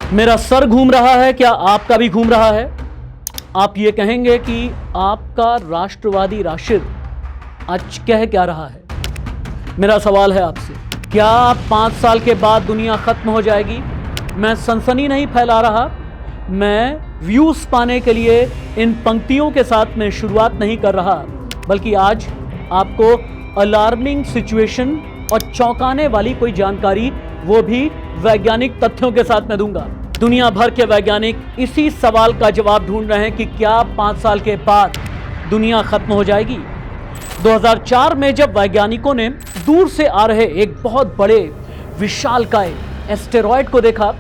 मेरा सर घूम रहा है, क्या आपका भी घूम रहा है? आप ये कहेंगे कि आपका राष्ट्रवादी राशिद आज कह क्या रहा है? मेरा सवाल है आपसे, क्या 5 साल के बाद दुनिया खत्म हो जाएगी? मैं सनसनी नहीं फैला रहा, मैं व्यूज पाने के लिए इन पंक्तियों के साथ में शुरुआत नहीं कर रहा, बल्कि आज आपको अलार्मिंग सिचुएशन और चौंकाने वाली कोई जानकारी, वो भी वैज्ञानिक तथ्यों के साथ में दूंगा। दुनिया भर के वैज्ञानिक इसी सवाल का जवाब ढूंढ रहे हैं कि क्या 5 साल के बाद दुनिया खत्म हो जाएगी। 2004 में जब वैज्ञानिकों ने दूर से आ रहे एक बहुत बड़े विशालकाय एस्टेरॉयड को देखा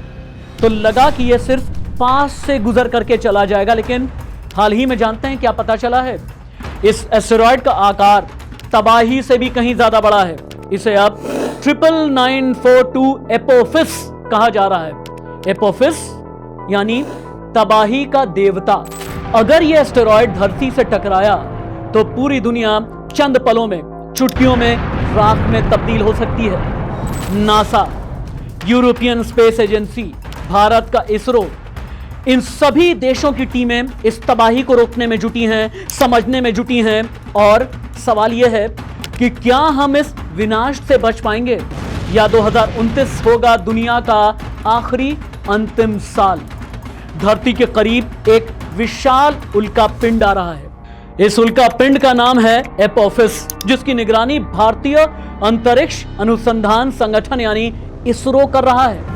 तो लगा कि यह सिर्फ पास से गुजर करके चला जाएगा, लेकिन हाल ही में जानते हैं क्या पता चला है? इस एस्टेरॉयड का आकार तबाही से भी कहीं ज्यादा बड़ा है। इसे अब 99942 एपोफिस कहा जा रहा है। एपोफिस यानी तबाही का देवता। अगर यह एस्टेरॉयड धरती से टकराया तो पूरी दुनिया चंद पलों में, चुटकियों में राख में तब्दील हो सकती है। NASA, European space agency, Bharat का इसरो, इन सभी देशों की टीमें इस तबाही को रोकने में जुटी हैं, समझने में जुटी हैं। और सवाल यह है कि क्या हम इस विनाश से बच पाएंगे या 2029 होगा दुनिया का आखिरी अंतिम साल। धरती के करीब एक विशाल उल्का पिंड आ रहा है। इस उल्का पिंड का नाम है एपोफिस, जिसकी निगरानी भारतीय अंतरिक्ष अनुसंधान संगठन यानी इसरो कर रहा है।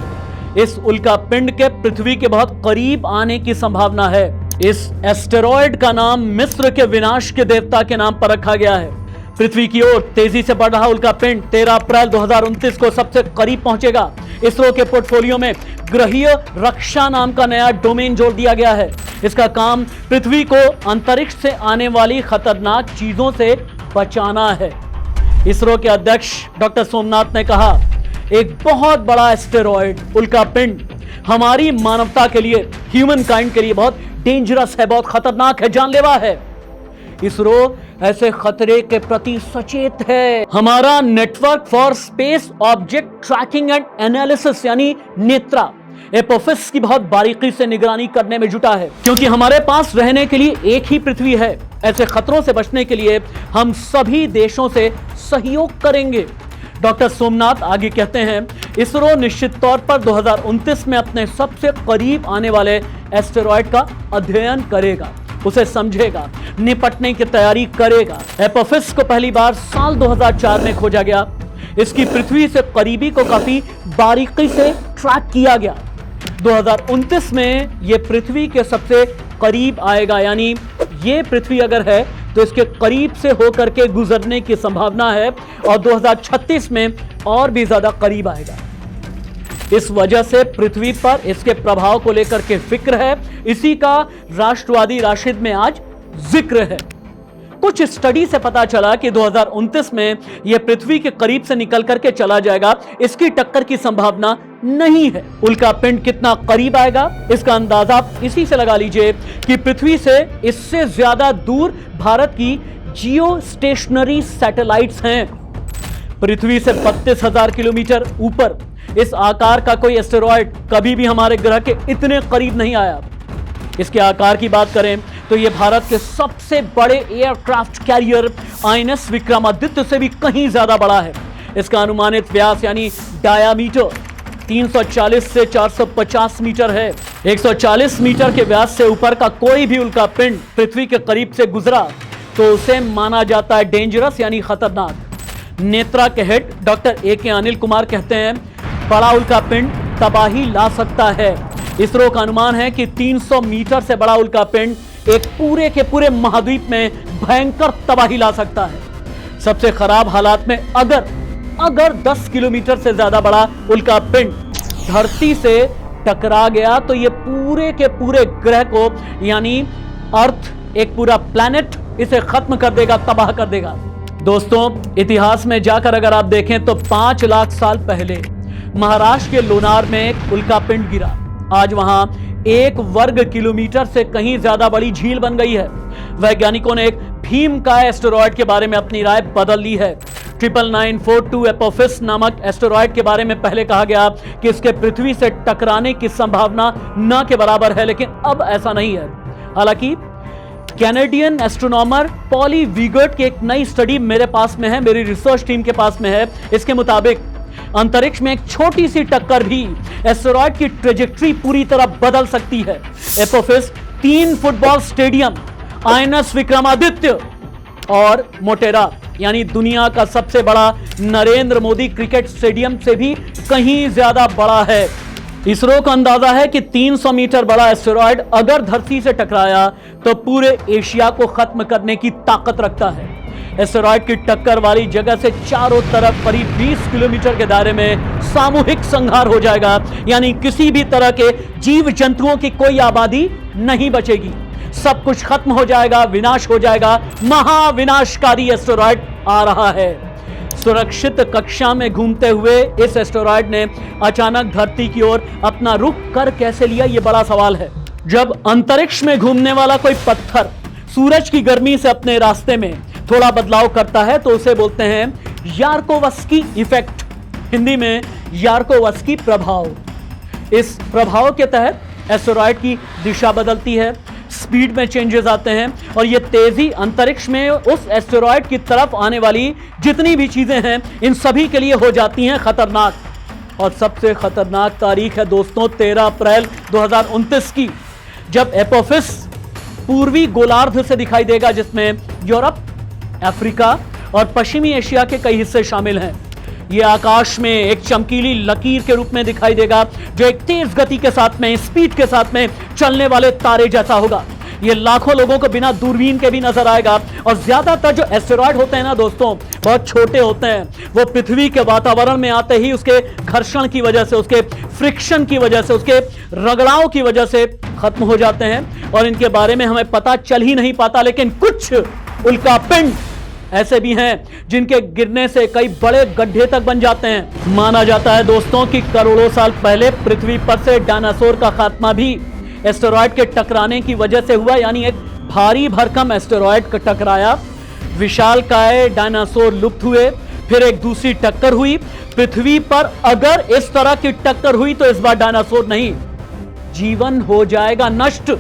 इस उल्का पिंड के पृथ्वी के बहुत करीब आने की संभावना है। इस एस्टेरॉयड का नाम मिस्र के विनाश के देवता के नाम पर रखा गया है। पृथ्वी की ओर तेजी से बढ़ रहा उल्का पिंड 13 अप्रैल 2029 को सबसे करीब पहुंचेगा। इसरो के पोर्टफोलियो में ग्रहीय रक्षा नाम का नया डोमेन जोड़ दिया गया है। इसका काम पृथ्वी को अंतरिक्ष से आने वाली खतरनाक चीजों से बचाना है। इसरो के अध्यक्ष डॉक्टर सोमनाथ ने कहा, एक बहुत बड़ा एस्टेरॉयड उल्का पिंड हमारी मानवता के लिए, ह्यूमन काइंड के लिए बहुत डेंजरस है, बहुत खतरनाक है, जानलेवा है। इसरो ऐसे खतरे के प्रति सचेत है। हमारा network for space object tracking and analysis यानी नेत्रा एपोफिस की बहुत बारीकी से निगरानी करने में जुटा है, क्योंकि हमारे पास रहने के लिए एक ही पृथ्वी है। ऐसे खतरों से बचने के लिए हम सभी देशों से सहयोग करेंगे। डॉक्टर सोमनाथ आगे कहते हैं, इसरो निश्चित तौर पर 2029 में अपने सबसे करीब आने वाले एस्टेरॉयड का अध्ययन करेगा, उसे समझेगा, निपटने की तैयारी करेगा। एपोफिस को पहली बार साल 2004 में खोजा गया। इसकी पृथ्वी से करीबी को काफी बारीकी से ट्रैक किया गया। 2029 में यह पृथ्वी के सबसे करीब आएगा, यानी ये पृथ्वी अगर है तो इसके करीब से होकर के गुजरने की संभावना है और 2036 में और भी ज्यादा करीब आएगा। इस वजह से पृथ्वी पर इसके प्रभाव को लेकर के फिक्र है। इसी का राष्ट्रवादी राशिद में आज जिक्र है। कुछ स्टडी से पता चला कि 2029 में यह पृथ्वी के करीब से निकल करके चला जाएगा, इसकी टक्कर की संभावना नहीं है। उल्का पिंड कितना करीब आएगा इसका अंदाजा आप इसी से लगा लीजिए कि पृथ्वी से इससे ज्यादा दूर भारत की जियो स्टेशनरी सैटेलाइट्स हैं। पृथ्वी से 32,000 किलोमीटर ऊपर इस आकार का कोई एस्टेरॉयड कभी भी हमारे ग्रह के इतने करीब नहीं आया। इसके आकार की बात करें तो यह भारत के सबसे बड़े एयरक्राफ्ट कैरियर INS विक्रमादित्य से भी कहीं ज्यादा बड़ा है। इसका अनुमानित व्यास यानी डायामीटर 340 से 450 मीटर है। 140 मीटर के व्यास से ऊपर का कोई भी उल्का पिंड पृथ्वी के करीब से गुजरा तो उसे माना जाता है डेंजरस यानी खतरनाक। नेत्रा के head doctor AK Anil Kumar कहते हैं, बड़ा उल्का पिंड तबाही ला सकता है। इसरो का अनुमान है कि 300 मीटर से बड़ा उल्का पिंड एक पूरे के पूरे महाद्वीप में भयंकर तबाही ला सकता है। सबसे खराब हालात में अगर 10 किलोमीटर से ज्यादा बड़ा उल्का पिंड धरती से टकरा गया तो यह पूरे के पूरे ग्रह को यानी अर्थ, एक पूरा प्लैनेट, इसे खत्म कर देगा, तबाह कर देगा। दोस्तों, इतिहास में जाकर अगर आप देखें तो 5 लाख साल पहले महाराष्ट्र के लोनार में एक उल्का पिंड गिरा। आज वहां 1 वर्ग किलोमीटर से कहीं ज्यादा बड़ी झील बन गई है। वैज्ञानिकों ने एक भीमकाय एस्टेरॉयड के बारे में अपनी राय बदल ली है। 99942 एपोफिस नामक एस्टेरॉयड के बारे में पहले कहा गया कि इसके पृथ्वी से टकराने की संभावना न के बराबर है, लेकिन अब ऐसा नहीं है। हालांकि कैनेडियन एस्ट्रोनॉमर पॉली वीगर्ट की एक नई स्टडी मेरे पास में है, मेरी रिसर्च टीम के पास में है। इसके मुताबिक अंतरिक्ष में एक छोटी सी टक्कर भी एस्टेरॉयड की ट्रेजेक्ट्री पूरी तरह बदल सकती है। Apophis 3 football stadium, INS Vikramaditya और मोटेरा यानी दुनिया का सबसे बड़ा नरेंद्र मोदी क्रिकेट स्टेडियम से भी कहीं ज्यादा बड़ा है। इसरो का अंदाजा है कि 300 मीटर बड़ा एस्टेरॉयड अगर धरती से टकराया तो पूरे एशिया को खत्म करने की ताकत रखता है। एस्टेरॉयड की टक्कर वाली जगह से चारों तरफ करीब 20 किलोमीटर के दायरे में सामूहिक संहार हो जाएगा, यानी किसी भी तरह के जीव जंतुओं की कोई आबादी नहीं बचेगी, सब कुछ खत्म हो जाएगा, विनाश हो जाएगा। महाविनाशकारी एस्टेरॉयड आ रहा है। सुरक्षित कक्षा में घूमते हुए इस एस्टेरॉयड ने अचानक धरती की ओर अपना रुख कर कैसे लिया, यह बड़ा सवाल है। जब अंतरिक्ष में घूमने वाला कोई पत्थर सूरज की गर्मी से अपने रास्ते में थोड़ा बदलाव करता है तो उसे बोलते हैं यार्कोवस्की इफेक्ट, हिंदी में यार्कोवस्की प्रभाव। इस प्रभाव के तहत एस्टेरॉयड की दिशा बदलती है, स्पीड में चेंजेस आते हैं और ये तेजी अंतरिक्ष में उस एस्टेरॉयड की तरफ आने वाली जितनी भी चीजें हैं इन सभी के लिए हो जाती हैं खतरनाक। और सबसे खतरनाक तारीख है दोस्तों 13 अप्रैल 2029 की, जब एपोफिस पूर्वी गोलार्ध से दिखाई देगा, जिसमें यूरोप, अफ्रीका और पश्चिमी एशिया के कई हिस्से शामिल हैं। यह आकाश में एक चमकीली लकीर के रूप में दिखाई देगा जो एक तेज गति के साथ में, स्पीड के साथ में चलने वाले तारे जैसा होगा। ये लाखों लोगों को बिना दूरबीन के भी नजर आएगा। और ज्यादातर जो एस्टेरॉयड होते हैं ना दोस्तों, बहुत छोटे होते हैं। वो पृथ्वी के वातावरण में आते ही उसके घर्षण की वजह से, उसके फ्रिक्शन की वजह से, उसके रगड़ाव की वजह से खत्म हो जाते हैं और इनके बारे में हमें पता चल ही नहीं पाता। लेकिन कुछ उल्कापिंड ऐसे भी हैं जिनके गिरने से कई बड़े गड्ढे तक बन जाते हैं। माना जाता है दोस्तों कि करोड़ों साल पहले पृथ्वी पर से डायनासोर का खात्मा भी एस्टेरॉयड के टकराने की वजह से हुआ, यानी एक भारी भरकम एस्टेरॉयड का टकराया, विशालकाय डायनासोर लुप्त हुए, फिर एक दूसरी टक्कर हुई। पृथ्वी पर अगर इस तरह की टक्कर हुई तो इस बार डायनासोर नहीं, जीवन हो जाएगा नष्ट।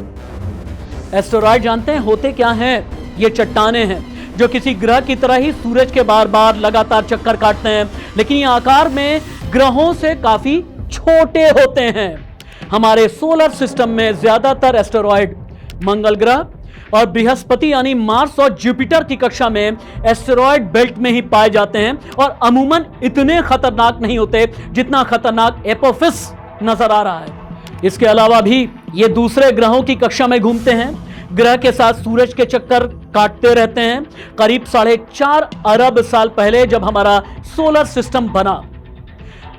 एस्टेरॉयड जानते हैं होते क्या हैं? ये चट्टाने हैं जो किसी ग्रह की तरह ही सूरज के बार बार लगातार चक्कर काटते हैं, लेकिन ये आकार में ग्रहों से काफी छोटे होते हैं। हमारे सोलर सिस्टम में ज्यादातर एस्टेरॉयड मंगल ग्रह और बृहस्पति यानी मार्स और जुपिटर की कक्षा में एस्टेरॉयड बेल्ट में ही पाए जाते हैं और अमूमन इतने खतरनाक नहीं होते जितना खतरनाक एपोफिस नजर आ रहा है। इसके अलावा भी ये दूसरे ग्रहों की कक्षा में घूमते हैं, ग्रह के साथ सूरज के चक्कर काटते रहते हैं। करीब 4.5 अरब साल पहले जब हमारा सोलर सिस्टम बना,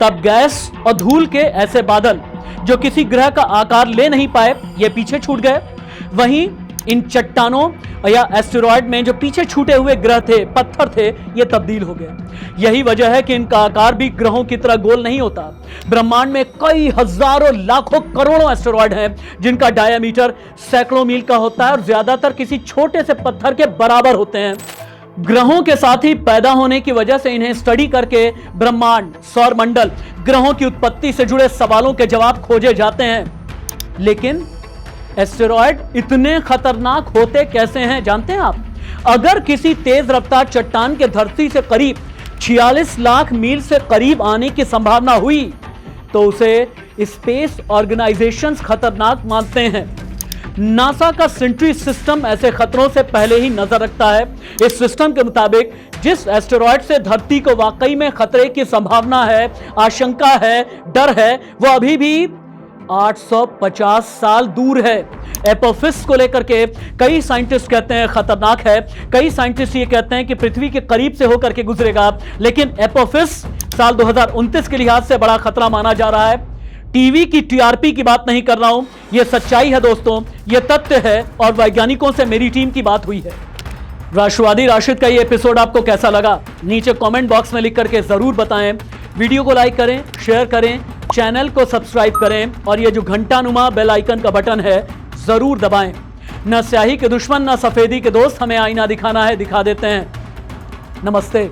तब गैस और धूल के ऐसे बादल जो किसी ग्रह का आकार ले नहीं पाए, ये पीछे छूट गए। वहीं इन चट्टानों या एस्टेरॉयड में जो पीछे छूटे हुए ग्रह थे, पत्थर थे, ये तब्दील हो गए। यही वजह है कि इनका आकार भी ग्रहों की तरह गोल नहीं होता। ब्रह्मांड में कई हजारों, लाखों, करोड़ों एस्टेरॉयड हैं जिनका डायमीटर सैकड़ों मील का होता है और ज्यादातर किसी छोटे से पत्थर के बराबर होते हैं। ग्रहों के साथ ही पैदा होने की वजह से इन्हें स्टडी करके ब्रह्मांड, सौरमंडल, ग्रहों की उत्पत्ति से जुड़े सवालों के जवाब खोजे जाते हैं। लेकिन एस्टेरॉयड इतने खतरनाक होते कैसे हैं जानते हैं आप? अगर किसी तेज रफ्तार चट्टान के धरती से करीब 46 लाख मील से करीब आने की संभावना हुई तो उसे स्पेस ऑर्गेनाइजेशंस खतरनाक मानते हैं। नासा का सेंट्री सिस्टम ऐसे खतरों से पहले ही नजर रखता है। इस सिस्टम के मुताबिक जिस एस्टेरॉयड से धरती को वाकई में खतरे की संभावना है, आशंका है, डर है, वो अभी भी 850 साल दूर है। एपोफिस को लेकर के कई साइंटिस्ट कहते हैं खतरनाक है, कई साइंटिस्ट ये कहते हैं कि पृथ्वी के करीब से होकर के गुजरेगा। लेकिन एपोफिस साल 2029 के लिहाज से बड़ा खतरा माना जा रहा है। टीवी की टीआरपी की बात नहीं कर रहा हूं, यह सच्चाई है दोस्तों, यह तथ्य है और वैज्ञानिकों से मेरी टीम की बात हुई है। राष्ट्रवादी राशिद का ये एपिसोड आपको कैसा लगा नीचे कमेंट बॉक्स में लिख करके जरूर बताएं। वीडियो को लाइक करें, शेयर करें, चैनल को सब्सक्राइब करें और ये जो घंटानुमा बेल आइकन का बटन है जरूर दबाएं। न स्याही के दुश्मन न सफेदी के दोस्त, हमें आईना दिखाना है, दिखा देते हैं। नमस्ते।